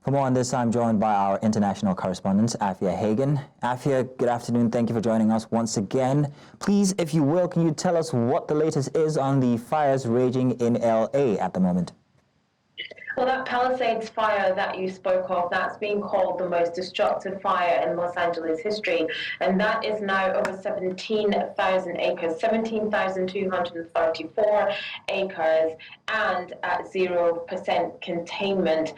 For more on this, I'm joined by our international correspondent, Afia Hagen. Afia, good afternoon. Thank you for joining us once again. Please, if you will, can you tell us what the latest is on the fires raging in LA at the moment? Well, that Palisades fire that you spoke of, that's been called the most destructive fire in Los Angeles history, and that is now over 17,000 acres, 17,234 acres, and at 0% containment.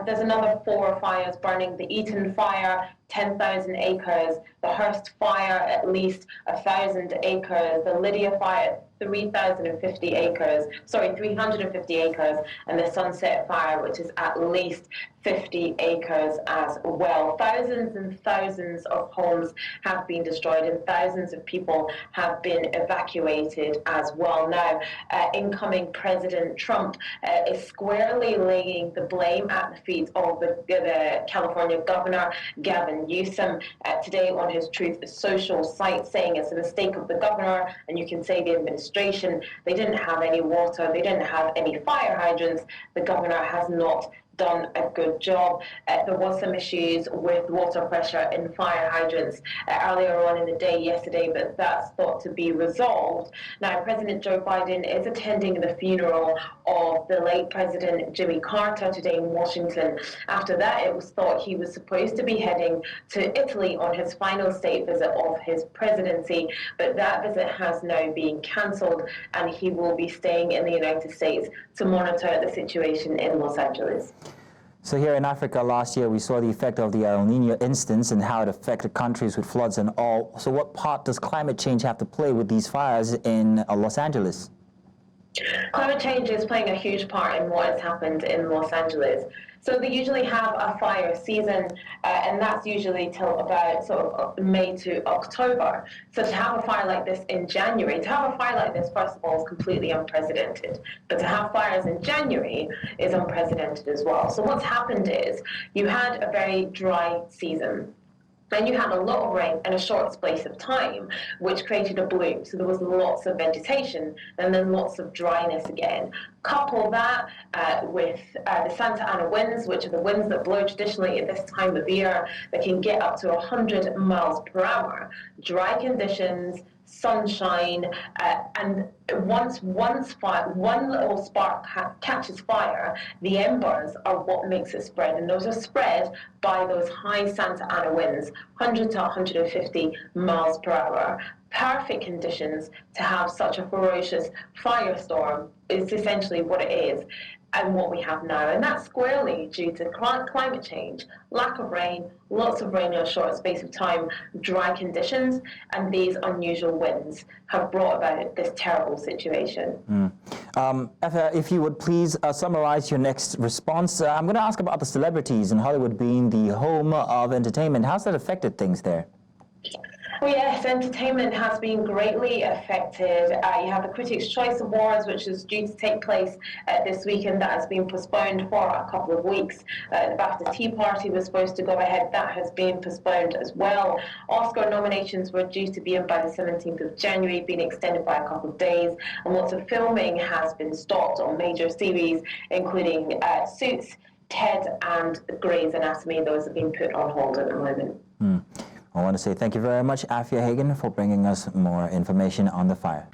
There's another 4 fires burning: the Eaton fire, 10,000 acres, the Hearst fire, at least 1,000 acres, the Lydia fire, 350 acres, and the Sunset fire, which is at least 50 acres as well. Thousands and thousands of homes have been destroyed and thousands of people have been evacuated as well. Now, incoming President Trump is squarely laying the blame at the feet of the California governor, Gavin Newsom, today on his Truth Social site, saying it's a mistake of the governor, and you can say the administration. They didn't have any water, they didn't have any fire hydrants. The governor has not done a good job. There was some issues with water pressure in fire hydrants earlier on in the day yesterday, but that's thought to be resolved. Now, President Joe Biden is attending the funeral of the late President Jimmy Carter today in Washington. After that, it was thought he was supposed to be heading to Italy on his final state visit of his presidency, but that visit has now been cancelled, and he will be staying in the United States to monitor the situation in Los Angeles. So here in Africa last year, we saw the effect of the El Nino instance and how it affected countries with floods and all. So what part does climate change have to play with these fires in Los Angeles? Climate change is playing a huge part in what has happened in Los Angeles. So they usually have a fire season, and that's usually till about sort of May to October. So to have a fire like this in January, to have a fire like this, first of all, is completely unprecedented. But to have fires in January is unprecedented as well. So what's happened is you had a very dry season. Then you had a lot of rain in a short space of time, which created a bloom. So there was lots of vegetation and then lots of dryness again. Couple that with the Santa Ana winds, which are the winds that blow traditionally at this time of year, that can get up to 100 miles per hour. Dry conditions, sunshine, and once one little spark catches fire, the embers are what makes it spread, and those are spread by those high Santa Ana winds, 100 to 150 miles per hour. Perfect conditions to have such a ferocious firestorm is essentially what it is and what we have now. And that's squarely due to climate change, lack of rain, lots of rain in a short space of time, dry conditions, and these unusual winds have brought about this terrible situation. If you would please summarize your next response. I'm going to ask about the celebrities and Hollywood being the home of entertainment. How's that affected things there? Well, yes, entertainment has been greatly affected. You have the Critics' Choice Awards, which is due to take place this weekend. That has been postponed for a couple of weeks. The BAFTA Tea Party was supposed to go ahead. That has been postponed as well. Oscar nominations were due to be in by the 17th of January, being extended by a couple of days. And lots of filming has been stopped on major series, including Suits, Ted, and Grey's Anatomy. Those have been put on hold at the moment. I want to say thank you very much, Afia Hagen, for bringing us more information on the fire.